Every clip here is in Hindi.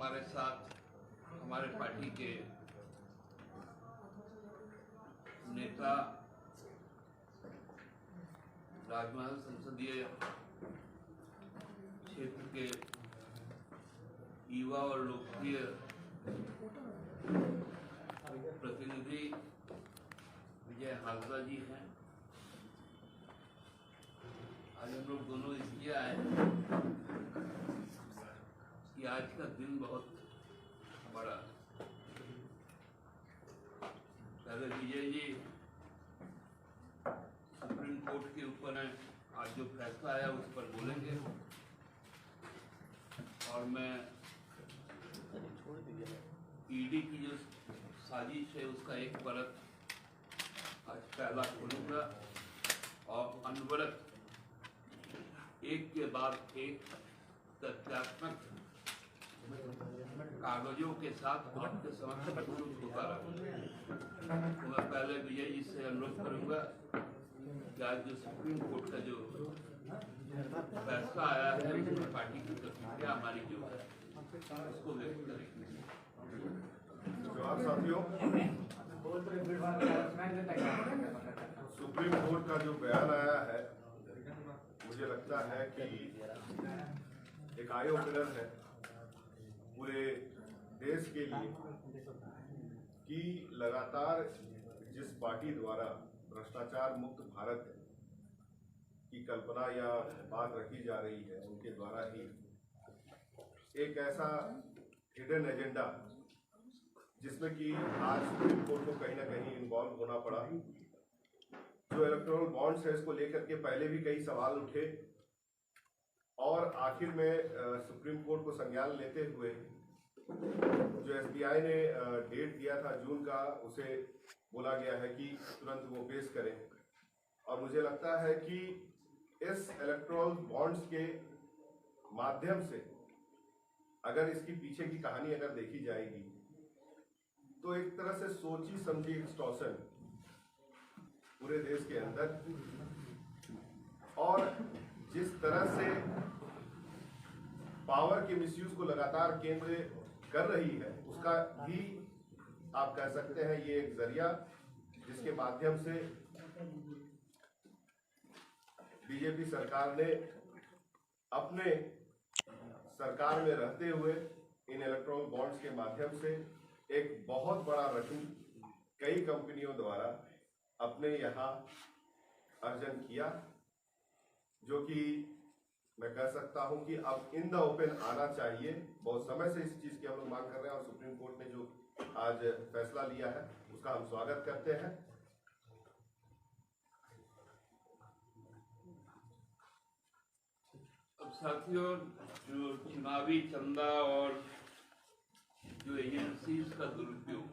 हमारे साथ हमारे पार्टी के नेता राजमहल संसदीय क्षेत्र के युवा और लोकप्रिय प्रतिनिधि विजय हाजरा जी हैं। आज हम लोग दोनों इसलिए आए कि आज का दिन बहुत बड़ा। पहले विजय जी सुप्रीम कोर्ट के ऊपर आज जो फैसला आया उस पर बोलेंगे और मैं ईडी की जो साजिश है उसका एक परत आज पहला खोलूंगा और अनवरत एक के बाद एक तथ्यात्मक कागजों के साथ आपके समक्ष प्रस्तुत होता रहूंगा। तो मैं पहले विजय जी से अनुरोध करूंगा कि आज जो सुप्रीम कोर्ट का जो फैसला आया है उसमें पार्टी की प्रतिक्रिया हमारी जो है उसको व्यक्त करेंगे। साथियों, सुप्रीम कोर्ट का जो बयान आया है मुझे लगता है कि एक आई ओपनर है पूरे देश के लिए कि लगातार जिस पार्टी द्वारा भ्रष्टाचार मुक्त भारत की कल्पना या बात रखी जा रही है उनके द्वारा ही एक ऐसा हिडन एजेंडा जिसमें कि आज सुप्रीम कोर्ट को कहीं ना कहीं इन्वॉल्व होना पड़ा। जो इलेक्टोरल बॉन्ड्स है इसको लेकर के पहले भी कई सवाल उठे और आखिर में सुप्रीम कोर्ट को संज्ञान लेते हुए जो एसबीआई ने डेट दिया था जून का, उसे बोला गया है कि तुरंत वो पेश करें। और मुझे लगता है कि इस इलेक्टोरल बॉन्ड्स के माध्यम से अगर इसकी पीछे की कहानी अगर देखी जाएगी तो एक तरह से सोची समझी एक्सटॉर्शन पूरे देश के अंदर, और जिस तरह से पावर के मिसयूज को लगातार केंद्र कर रही है उसका भी आप कह सकते हैं ये एक जरिया जिसके माध्यम से बीजेपी सरकार ने अपने सरकार में रहते हुए इन इलेक्ट्रॉनिक बॉन्ड्स के माध्यम से एक बहुत बड़ा रकम कई कंपनियों द्वारा अपने यहाँ अर्जन किया, जो कि मैं कह सकता हूं कि अब इन द ओपन आना चाहिए। बहुत समय से इस चीज की हम लोग मांग कर रहे हैं और सुप्रीम कोर्ट ने जो आज फैसला लिया है उसका हम स्वागत करते हैं। अब साथियों, जो चुनावी चंदा और जो एजेंसीज का दुरुपयोग,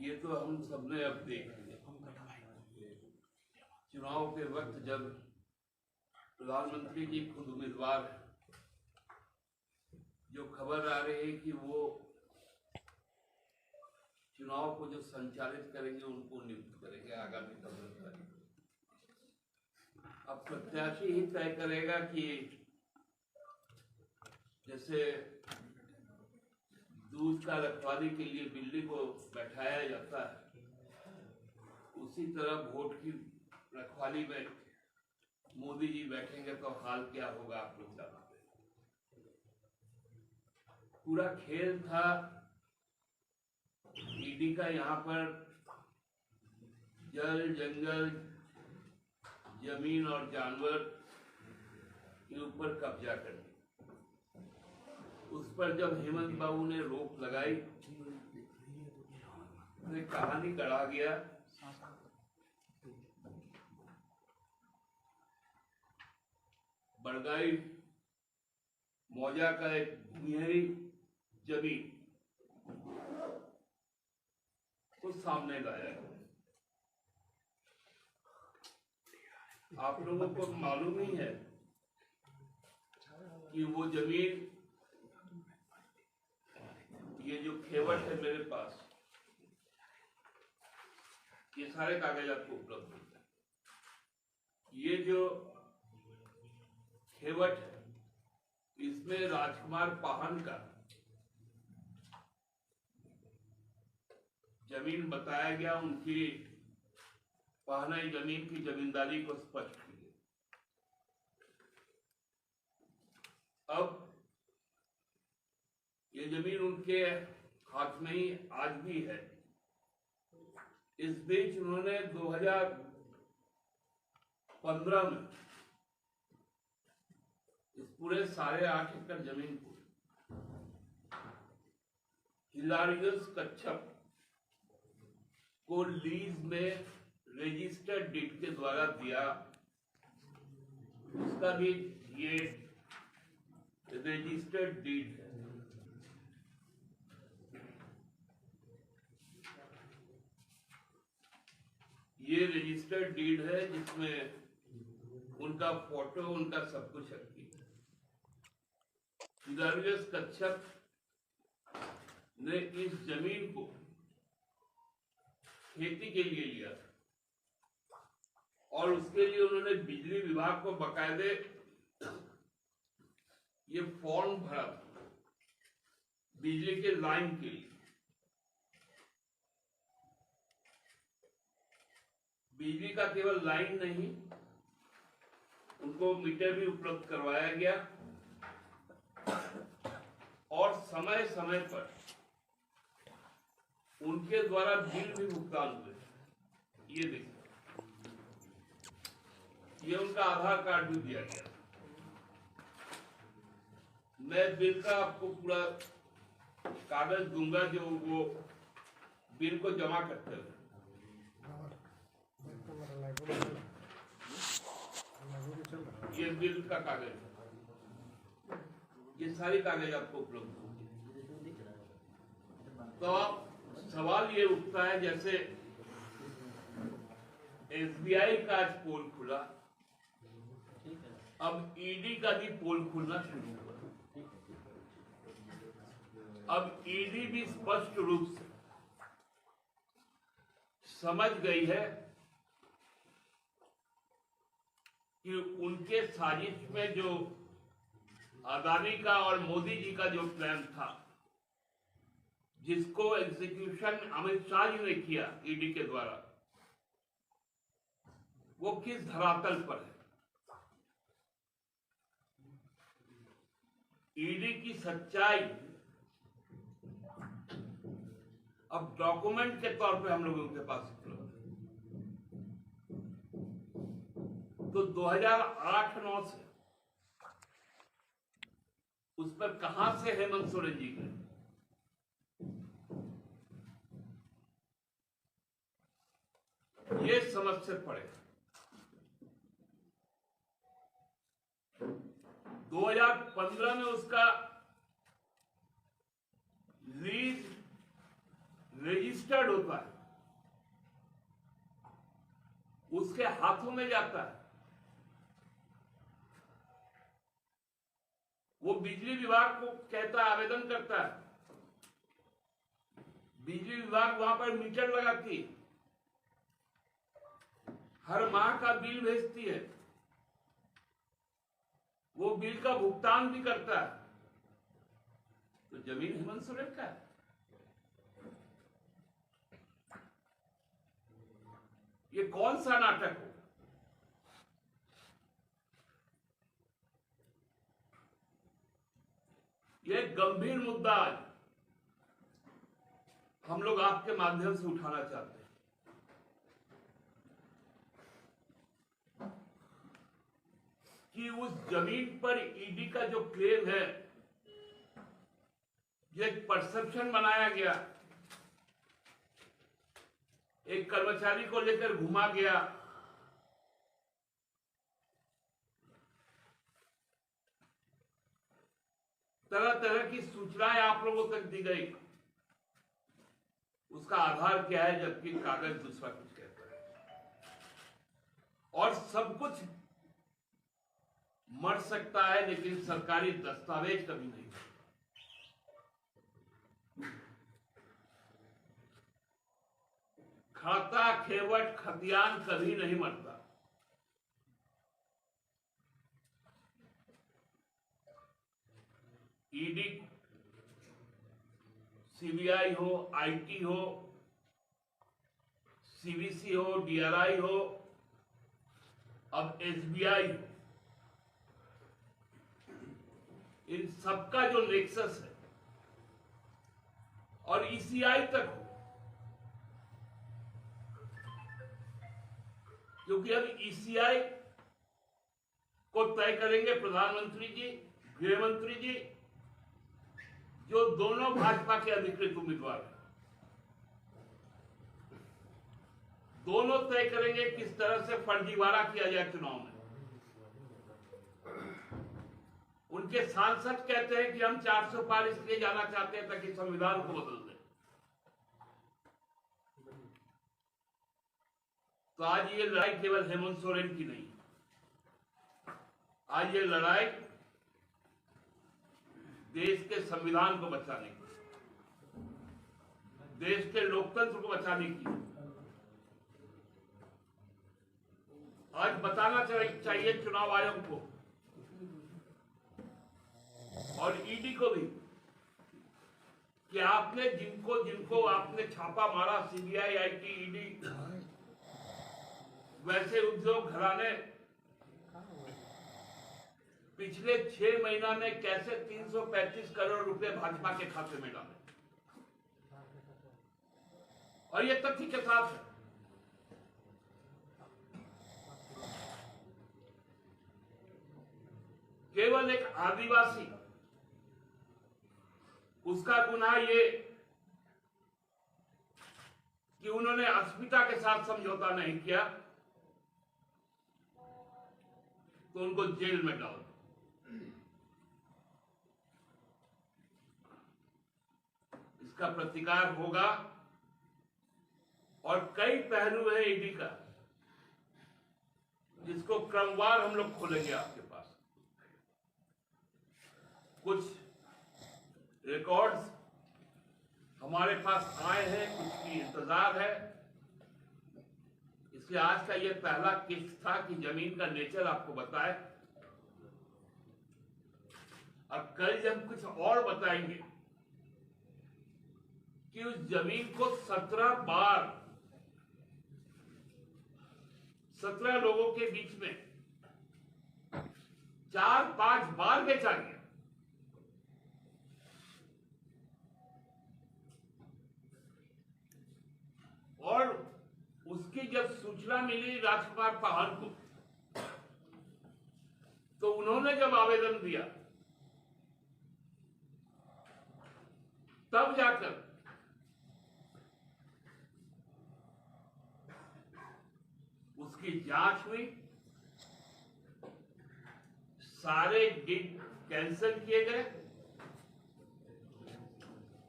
ये तो हम सबने अब देख लिया। चुनाव के वक्त जब प्रधानमंत्री जी खुद उम्मीदवार है, जो खबर आ रही है कि वो चुनाव को जो संचालित करेंगे उनको नियुक्त करेंगे आगामी 15 तारीख। अब प्रत्याशी ही तय करेगा कि जैसे दूध का रखवाली के लिए बिल्ली को बैठाया जाता है, उसी तरह वोट की रखवाली में मोदी जी बैठेंगे तो हाल क्या होगा आप लोग जानते हैं। पूरा खेल था ईडी का यहाँ पर जल, जंगल, जमीन और जानवर के ऊपर कब्जा करने। उस पर जब हेमंत बाबू ने रोक लगाई तो एक कहानी गढ़ा गया। बड़गाई मौजा का एक भूमिहरी जमीन उस सामने लाया। आप लोगों को मालूम ही है कि वो जमीन, ये जो खेवट है मेरे पास, ये सारे कागज आपको उपलब्ध होते हैं। ये जो खेवट है इसमें राजकुमार पाहन का जमीन बताया गया, उनकी पाहनाई जमीन की जमींदारी को स्पष्ट की गई। अब ये जमीन उनके हाथ में ही आज भी है। इस बीच उन्होंने 2015 में इस पूरे 8.5 एकड़ जमीन को हिलारियस कच्छप को लीज में रजिस्टर्ड डीड के द्वारा दिया। उसका भी ये रजिस्टर्ड डीड है। ये रजिस्टर्ड डीड है जिसमें उनका फोटो, उनका सब कुछ है। हिलारियस कच्छप ने इस जमीन को खेती के लिए लिया था और उसके लिए उन्होंने बिजली विभाग को बकायदे ये फॉर्म भरा था बिजली के लाइन के लिए। बिजली का केवल लाइन नहीं, उनको मीटर भी उपलब्ध करवाया गया और समय समय पर उनके द्वारा बिल भी भुगतान हुए। ये देखिए, ये उनका आधार कार्ड भी दिया गया। मैं बिल का आपको पूरा कागज दूंगा जो वो बिल को जमा करते हुए। ये बिल का कागज, ये सारी कागज आपको उपलब्ध होंगे। तो सवाल ये उठता है, जैसे एसबीआई का आज पोल खुला, अब ईडी का भी पोल खुलना शुरू हुआ। अब ईडी भी स्पष्ट रूप से समझ गई है कि उनके साजिश में जो अदानी का और मोदी जी का जो प्लान था, जिसको एग्जीक्यूशन अमित शाह जी ने किया ईडी के द्वारा, वो किस धरातल पर है। ईडी की सच्चाई अब डॉक्यूमेंट के तौर पे हम लोगों के पास उपलब्ध है। तो 2008-9 से उस पर कहां से हेमंत सोरेन जी गए, ये समझ से पड़े। 2015 में उसका लीज रजिस्टर्ड होता है, उसके हाथों में जाता है, वो बिजली विभाग को कहता है, आवेदन करता है, बिजली विभाग वहां पर मीटर लगाती है, हर माह का बिल भेजती है, वो बिल का भुगतान भी करता है। तो जमीन हेमंत सोरेन का है। ये कौन सा नाटक हो? ये गंभीर मुद्दा आज हम लोग आपके माध्यम से उठाना चाहते हैं कि उस जमीन पर ईडी का जो क्लेम है, ये एक परसेप्शन बनाया गया, एक कर्मचारी को लेकर घुमा गया, तरह तरह की सूचनाएं आप लोगों तक दी गई। उसका आधार क्या है, जबकि कागज दूसरा कुछ कहता है। और सब कुछ मर सकता है, लेकिन सरकारी दस्तावेज कभी नहीं। खाता खेवट खतियान कभी नहीं मरता। ईडी, सीबीआई हो, आईटी हो, सीवीसी हो, डीआरआई हो, अब एसबीआई हो, इन सबका जो नेक्सस है, और ईसीआई तक हो, क्योंकि अब ईसीआई को तय करेंगे प्रधानमंत्री जी, गृह मंत्री जी, जो दोनों भाजपा के अधिकृत उम्मीदवार हैं। दोनों तय करेंगे किस तरह से फर्जीवाड़ा किया जाए चुनाव में। उनके सांसद कहते हैं कि हम 400 पार इसलिए जाना चाहते हैं ताकि संविधान को बदल दें। तो आज ये लड़ाई केवल हेमंत सोरेन की नहीं, आज ये लड़ाई देश के संविधान को बचाने की, देश के लोकतंत्र को बचाने की। आज बताना चाहिए चुनाव आयोग को और ईडी को भी कि आपने जिनको आपने छापा मारा, सीबीआई, आईटी, ईडी, वैसे उद्योग घराने पिछले 6 महीना में कैसे 335 करोड़ रुपए भाजपा के खाते में डाले, और ये तथ्य के साथ है। केवल एक आदिवासी, उसका गुनाह ये कि उन्होंने अस्मिता के साथ समझौता नहीं किया तो उनको जेल में डाल दो। इसका प्रतिकार होगा और कई पहलू है ईडी का, जिसको क्रमवार हम लोग खोलेंगे आपके पास। कुछ रिकॉर्ड्स हमारे पास आए हैं, कुछ की इंतजार है। इसलिए आज का ये पहला किस्त था कि जमीन का नेचर आपको बताए, और कल जब कुछ और बताएंगे कि उस जमीन को 17 बार 17 लोगों के बीच में 4-5 बार बेचा गया। और उसकी जब सूचना मिली राजकुमार पाहन को, तो उन्होंने जब आवेदन दिया तब जाकर उसकी जांच हुई, सारे डिड कैंसिल किए गए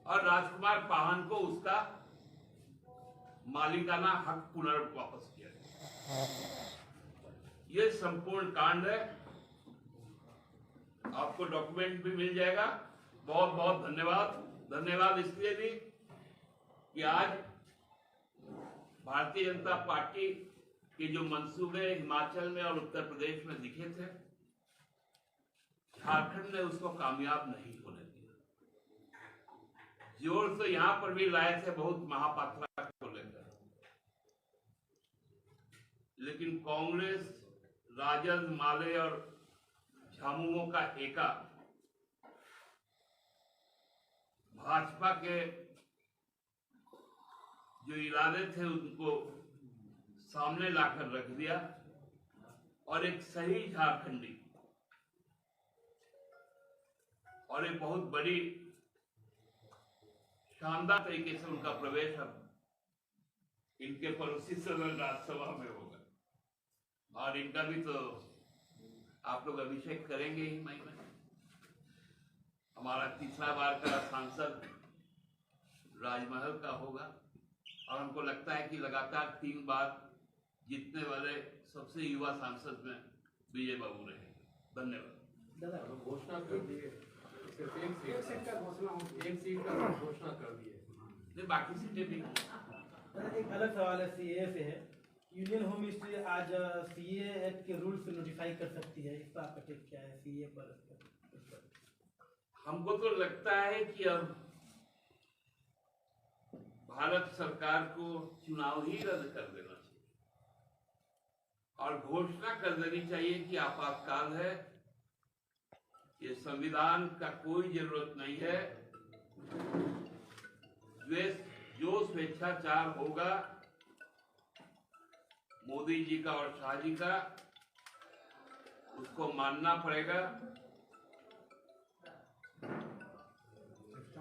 और राजकुमार पाहन को उसका मालिकाना हक पुनर्वापस किया गया। ये संपूर्ण कांड है, आपको डॉक्यूमेंट भी मिल जाएगा। बहुत बहुत धन्यवाद इसलिए भी कि आज भारतीय जनता पार्टी के जो मंसूबे हिमाचल में और उत्तर प्रदेश में दिखे थे, झारखंड ने उसको कामयाब नहीं होने दिया। जोर से यहां पर भी लाए थे बहुत महापात्रा को लेकर, लेकिन कांग्रेस, राजद, माले और झामुमो का एका भाजपा के जो इरादे थे उनको सामने लाकर रख दिया और एक सही झारखंडी और एक बहुत बड़ी शानदार तरीके से उनका प्रवेश अब इनके पड़ोसी सदन राज्यसभा में होगा, और इनका भी तो आप लोग अभिषेक करेंगे ही मई में। हमारा तीसरा बार का सांसद राजमहल का होगा, और हमको लगता है कि लगातार 3 बार जीतने वाले सबसे युवा सांसद में विजय बाबू रहेंगे। धन्यवाद। घोषणा कर दिए, सिर्फ एक सीट का घोषणा कर दिए, नहीं बाकी सीटें भी। एक अलग सवाल है, सीए से है। यूनियन होम मिनिस्ट्री आज सीए एक्ट के रूल्स नोटिफाई कर सकती है, इस पर आपका टेक क्या है सीए पर? हमको तो लगता है कि अब भारत सरकार को चुनाव ही रद्द कर देना चाहिए और घोषणा कर देनी चाहिए कि आपातकाल है, ये संविधान का कोई जरूरत नहीं है। जो स्वेच्छाचार होगा मोदी जी का और शाह जी का, उसको मानना पड़ेगा।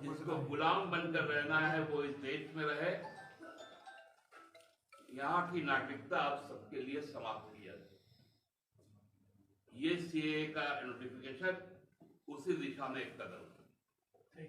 जिसको गुलाम बनकर रहना है वो इस देश में रहे। यहाँ की नागरिकता आप सबके लिए समाप्त की जाए। ये सीए का नोटिफिकेशन उसी दिशा में एक कदम है।